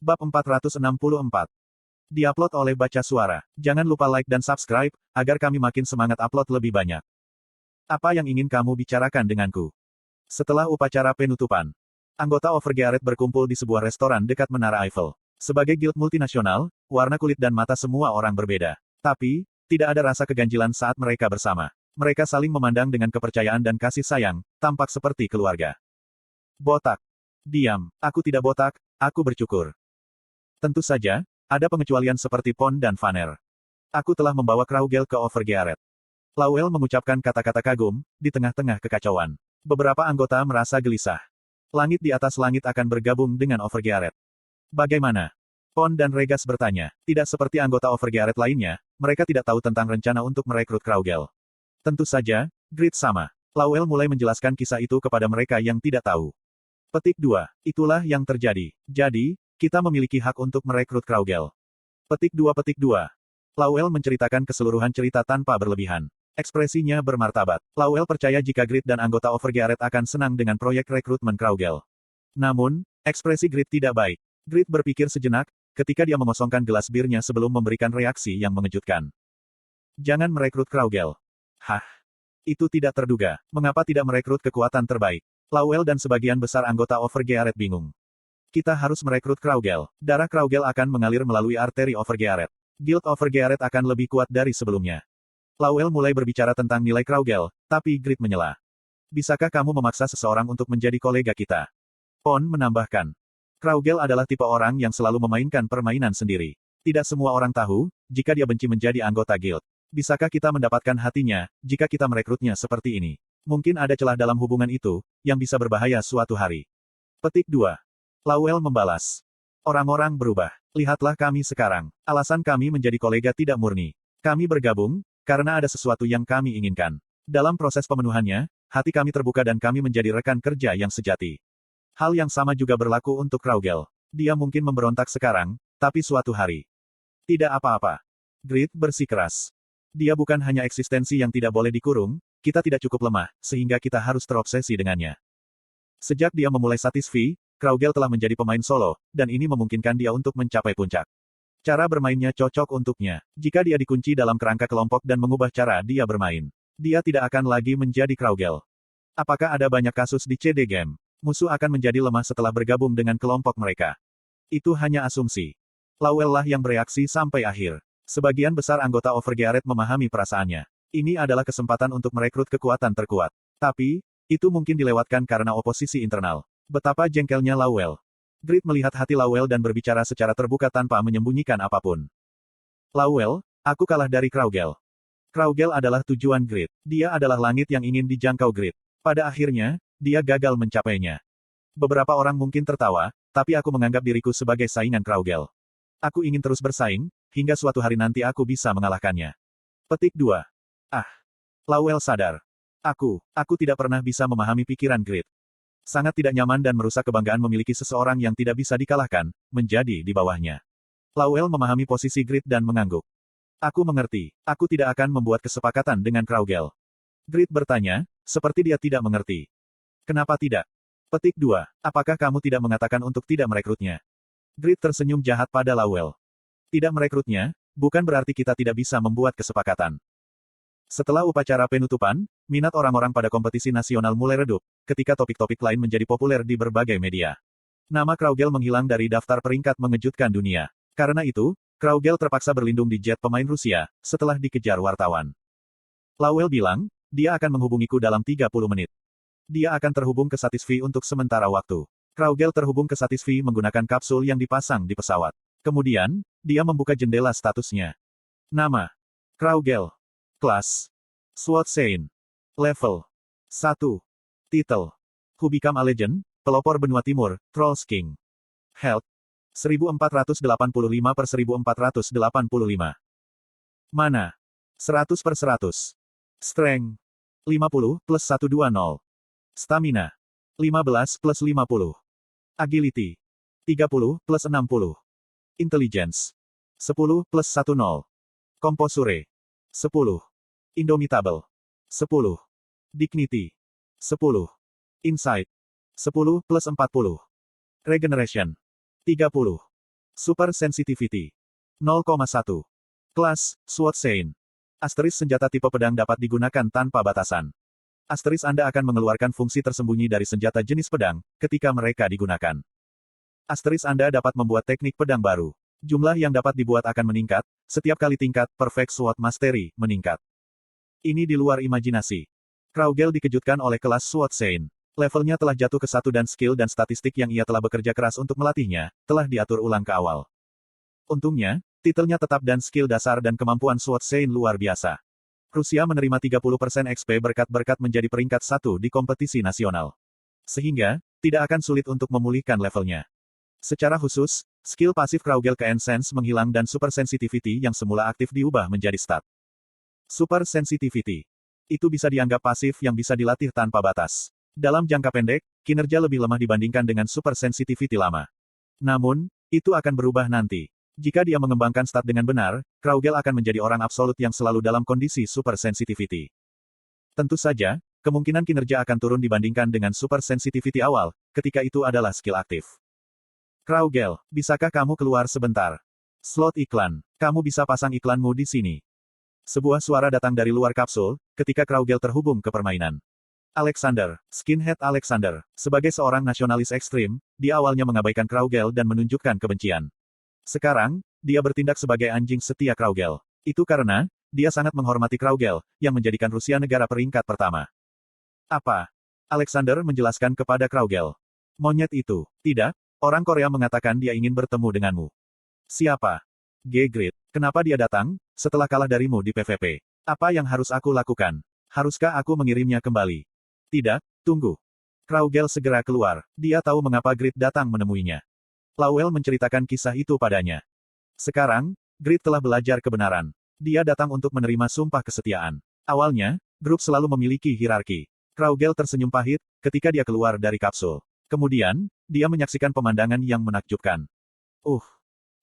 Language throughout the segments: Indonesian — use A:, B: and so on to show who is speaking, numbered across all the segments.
A: Bab 464. Diupload oleh Baca Suara. Jangan lupa like dan subscribe, agar kami makin semangat upload lebih banyak. Apa yang ingin kamu bicarakan denganku? Setelah upacara penutupan, anggota Overgearet berkumpul di sebuah restoran dekat Menara Eiffel. Sebagai guild multinasional, warna kulit dan mata semua orang berbeda. Tapi, tidak ada rasa keganjilan saat mereka bersama. Mereka saling memandang dengan kepercayaan dan kasih sayang, tampak seperti keluarga. Botak. Diam, aku tidak botak, aku bercukur. Tentu saja, ada pengecualian seperti Pond dan Vanner. Aku telah membawa Kraugel ke Overgearet. Lowell mengucapkan kata-kata kagum, di tengah-tengah kekacauan. Beberapa anggota merasa gelisah. Langit di atas langit akan bergabung dengan Overgearet. Bagaimana? Pond dan Regas bertanya. Tidak seperti anggota Overgearet lainnya, mereka tidak tahu tentang rencana untuk merekrut Kraugel. Tentu saja, Grid sama. Lowell mulai menjelaskan kisah itu kepada mereka yang tidak tahu. Petik 2. Itulah yang terjadi. Jadi, kita memiliki hak untuk merekrut Kraugel. Petik 2. Lowell menceritakan keseluruhan cerita tanpa berlebihan. Ekspresinya bermartabat. Lowell percaya jika Grid dan anggota Overgearet akan senang dengan proyek rekrutmen Kraugel. Namun, ekspresi Grid tidak baik. Grid berpikir sejenak, ketika dia mengosongkan gelas birnya sebelum memberikan reaksi yang mengejutkan. Jangan merekrut Kraugel. Hah? Itu tidak terduga. Mengapa tidak merekrut kekuatan terbaik? Lowell dan sebagian besar anggota Overgearet bingung. Kita harus merekrut Kraugel. Darah Kraugel akan mengalir melalui arteri Overgearet. Guild Overgearet akan lebih kuat dari sebelumnya. Lowell mulai berbicara tentang nilai Kraugel, tapi Grid menyela. Bisakah kamu memaksa seseorang untuk menjadi kolega kita? Pond menambahkan. Kraugel adalah tipe orang yang selalu memainkan permainan sendiri. Tidak semua orang tahu, jika dia benci menjadi anggota guild. Bisakah kita mendapatkan hatinya, jika kita merekrutnya seperti ini? Mungkin ada celah dalam hubungan itu, yang bisa berbahaya suatu hari. Petik 2. Lowell membalas. Orang-orang berubah. Lihatlah kami sekarang. Alasan kami menjadi kolega tidak murni. Kami bergabung, karena ada sesuatu yang kami inginkan. Dalam proses pemenuhannya, hati kami terbuka dan kami menjadi rekan kerja yang sejati. Hal yang sama juga berlaku untuk Kraugel. Dia mungkin memberontak sekarang, tapi suatu hari. Tidak apa-apa. Grid bersikeras. Dia bukan hanya eksistensi yang tidak boleh dikurung, kita tidak cukup lemah, sehingga kita harus terobsesi dengannya. Sejak dia memulai Satisfy, Kraugel telah menjadi pemain solo, dan ini memungkinkan dia untuk mencapai puncak. Cara bermainnya cocok untuknya. Jika dia dikunci dalam kerangka kelompok dan mengubah cara dia bermain, dia tidak akan lagi menjadi Kraugel. Apakah ada banyak kasus di CD Game? Musuh akan menjadi lemah setelah bergabung dengan kelompok mereka. Itu hanya asumsi. Lowell lah yang bereaksi sampai akhir. Sebagian besar anggota Overgearet memahami perasaannya. Ini adalah kesempatan untuk merekrut kekuatan terkuat. Tapi, itu mungkin dilewatkan karena oposisi internal. Betapa jengkelnya Lowell. Grid melihat hati Lowell dan berbicara secara terbuka tanpa menyembunyikan apapun. Lowell, aku kalah dari Kraugel. Kraugel adalah tujuan Grid. Dia adalah langit yang ingin dijangkau Grid. Pada akhirnya, dia gagal mencapainya. Beberapa orang mungkin tertawa, tapi aku menganggap diriku sebagai saingan Kraugel. Aku ingin terus bersaing, hingga suatu hari nanti aku bisa mengalahkannya. Petik 2. Lowell sadar. Aku tidak pernah bisa memahami pikiran Grid. Sangat tidak nyaman dan merusak kebanggaan memiliki seseorang yang tidak bisa dikalahkan, menjadi di bawahnya. Lowell memahami posisi Grid dan mengangguk. Aku mengerti, aku tidak akan membuat kesepakatan dengan Kraugel. Grid bertanya, seperti dia tidak mengerti. Kenapa tidak? Petik 2. Apakah kamu tidak mengatakan untuk tidak merekrutnya? Grid tersenyum jahat pada Lowell. Tidak merekrutnya, bukan berarti kita tidak bisa membuat kesepakatan. Setelah upacara penutupan, minat orang-orang pada kompetisi nasional mulai redup, ketika topik-topik lain menjadi populer di berbagai media. Nama Kraugel menghilang dari daftar peringkat mengejutkan dunia. Karena itu, Kraugel terpaksa berlindung di jet pemain Rusia, setelah dikejar wartawan. Lowell bilang, dia akan menghubungiku dalam 30 menit. Dia akan terhubung ke Satisfy untuk sementara waktu. Kraugel terhubung ke Satisfy menggunakan kapsul yang dipasang di pesawat. Kemudian, dia membuka jendela statusnya. Nama. Kraugel. Kelas. SWAT Sein. Level. 1. Titel. Who Become a Legend, Pelopor Benua Timur, Trolls King. Health. 1485/1485. Mana. 100/100. Strength. 50 + 120. Stamina. 15 + 50. Agility. 30 + 60. Intelligence. 10 + 10. Composure. 10. Indomitable. 10. Dignity. 10. Insight. 10 + 40. Regeneration. 30. Super Sensitivity 0,1. Kelas, SWOT Sein. Asteris senjata tipe pedang dapat digunakan tanpa batasan. Asteris Anda akan mengeluarkan fungsi tersembunyi dari senjata jenis pedang, ketika mereka digunakan. Asteris Anda dapat membuat teknik pedang baru. Jumlah yang dapat dibuat akan meningkat, setiap kali tingkat Perfect SWOT Mastery meningkat. Ini di luar imajinasi. Kraugel dikejutkan oleh kelas SWOT Sein. Levelnya telah jatuh ke 1 dan skill dan statistik yang ia telah bekerja keras untuk melatihnya, telah diatur ulang ke awal. Untungnya, titelnya tetap dan skill dasar dan kemampuan SWOT Sein luar biasa. Rusia menerima 30% XP berkat menjadi peringkat 1 di kompetisi nasional. Sehingga, tidak akan sulit untuk memulihkan levelnya. Secara khusus, skill pasif Kraugel ke Ensense menghilang dan Super Sensitivity yang semula aktif diubah menjadi stat. Super Sensitivity. Itu bisa dianggap pasif yang bisa dilatih tanpa batas. Dalam jangka pendek, kinerja lebih lemah dibandingkan dengan Super Sensitivity lama. Namun, itu akan berubah nanti. Jika dia mengembangkan stat dengan benar, Kraugel akan menjadi orang absolut yang selalu dalam kondisi Super Sensitivity. Tentu saja, kemungkinan kinerja akan turun dibandingkan dengan Super Sensitivity awal, ketika itu adalah skill aktif. Kraugel, bisakah kamu keluar sebentar? Slot iklan. Kamu bisa pasang iklanmu di sini. Sebuah suara datang dari luar kapsul, ketika Kraugel terhubung ke permainan. Alexander, Skinhead Alexander, sebagai seorang nasionalis ekstrim, dia awalnya mengabaikan Kraugel dan menunjukkan kebencian. Sekarang, dia bertindak sebagai anjing setia Kraugel. Itu karena, dia sangat menghormati Kraugel, yang menjadikan Rusia negara peringkat pertama. Apa? Alexander menjelaskan kepada Kraugel. Monyet itu. Tidak, orang Korea mengatakan dia ingin bertemu denganmu. Siapa? Grid. Kenapa dia datang, setelah kalah darimu di PVP? Apa yang harus aku lakukan? Haruskah aku mengirimnya kembali? Tidak, tunggu. Kraugel segera keluar. Dia tahu mengapa Grid datang menemuinya. Lowell menceritakan kisah itu padanya. Sekarang, Grid telah belajar kebenaran. Dia datang untuk menerima sumpah kesetiaan. Awalnya, grup selalu memiliki hierarki. Kraugel tersenyum pahit, ketika dia keluar dari kapsul. Kemudian, dia menyaksikan pemandangan yang menakjubkan.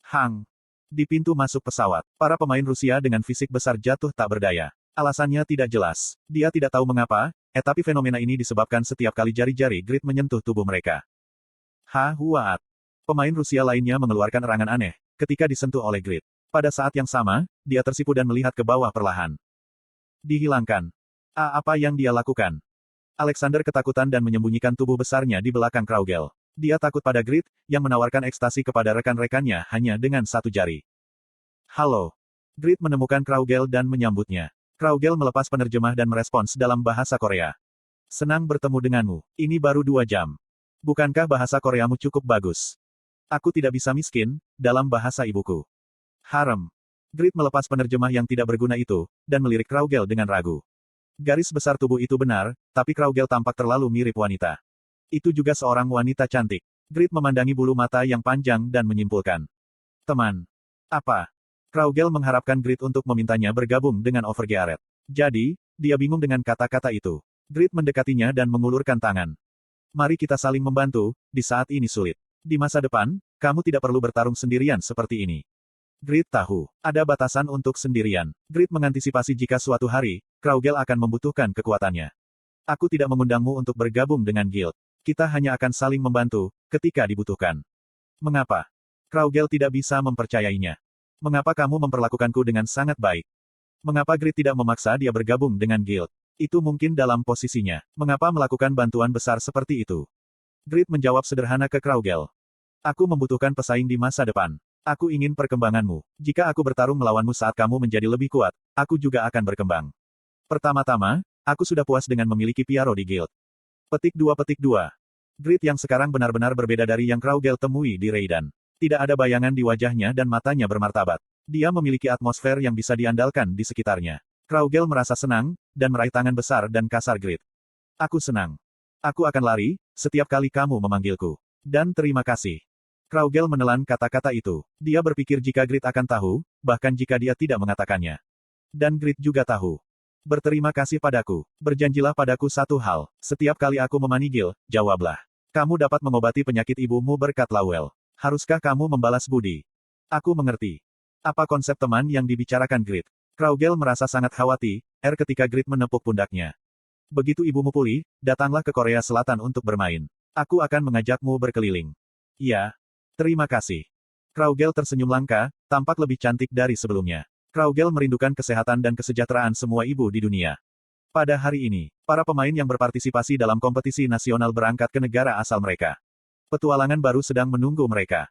A: Hang. Di pintu masuk pesawat, para pemain Rusia dengan fisik besar jatuh tak berdaya. Alasannya tidak jelas. Dia tidak tahu mengapa, tapi fenomena ini disebabkan setiap kali jari-jari Grid menyentuh tubuh mereka. Huat. Pemain Rusia lainnya mengeluarkan erangan aneh, ketika disentuh oleh Grid. Pada saat yang sama, dia tersipu dan melihat ke bawah perlahan. Dihilangkan. Apa yang dia lakukan? Alexander ketakutan dan menyembunyikan tubuh besarnya di belakang Kraugel. Dia takut pada Grid, yang menawarkan ekstasi kepada rekan-rekannya hanya dengan satu jari. Halo. Grid menemukan Kraugel dan menyambutnya. Kraugel melepas penerjemah dan merespons dalam bahasa Korea. Senang bertemu denganmu. Ini baru 2 jam. Bukankah bahasa Koreamu cukup bagus? Aku tidak bisa miskin, dalam bahasa ibuku. Harem. Grid melepas penerjemah yang tidak berguna itu, dan melirik Kraugel dengan ragu. Garis besar tubuh itu benar, tapi Kraugel tampak terlalu mirip wanita. Itu juga seorang wanita cantik. Grid memandangi bulu mata yang panjang dan menyimpulkan. Teman. Apa? Kraugel mengharapkan Grid untuk memintanya bergabung dengan Overgearet. Jadi, dia bingung dengan kata-kata itu. Grid mendekatinya dan mengulurkan tangan. Mari kita saling membantu, di saat ini sulit. Di masa depan, kamu tidak perlu bertarung sendirian seperti ini. Grid tahu, ada batasan untuk sendirian. Grid mengantisipasi jika suatu hari, Kraugel akan membutuhkan kekuatannya. Aku tidak mengundangmu untuk bergabung dengan guild. Kita hanya akan saling membantu, ketika dibutuhkan. Mengapa? Kraugel tidak bisa mempercayainya. Mengapa kamu memperlakukanku dengan sangat baik? Mengapa Grid tidak memaksa dia bergabung dengan guild? Itu mungkin dalam posisinya. Mengapa melakukan bantuan besar seperti itu? Grid menjawab sederhana ke Kraugel. Aku membutuhkan pesaing di masa depan. Aku ingin perkembanganmu. Jika aku bertarung melawanmu saat kamu menjadi lebih kuat, aku juga akan berkembang. Pertama-tama, aku sudah puas dengan memiliki Piaro di guild. Petik 2. Grid yang sekarang benar-benar berbeda dari yang Kraugel temui di Raiden. Tidak ada bayangan di wajahnya dan matanya bermartabat. Dia memiliki atmosfer yang bisa diandalkan di sekitarnya. Kraugel merasa senang, dan meraih tangan besar dan kasar Grid. Aku senang. Aku akan lari, setiap kali kamu memanggilku. Dan terima kasih. Kraugel menelan kata-kata itu. Dia berpikir jika Grid akan tahu, bahkan jika dia tidak mengatakannya. Dan Grid juga tahu. Berterima kasih padaku. Berjanjilah padaku satu hal. Setiap kali aku memanggil, jawablah. Kamu dapat mengobati penyakit ibumu berkat Lowell. Haruskah kamu membalas budi? Aku mengerti. Apa konsep teman yang dibicarakan Grid? Kraugel merasa sangat khawatir, ketika Grid menepuk pundaknya. Begitu ibumu pulih, datanglah ke Korea Selatan untuk bermain. Aku akan mengajakmu berkeliling. Ya. Terima kasih. Kraugel tersenyum langka, tampak lebih cantik dari sebelumnya. Kraugel merindukan kesehatan dan kesejahteraan semua ibu di dunia. Pada hari ini, para pemain yang berpartisipasi dalam kompetisi nasional berangkat ke negara asal mereka. Petualangan baru sedang menunggu mereka.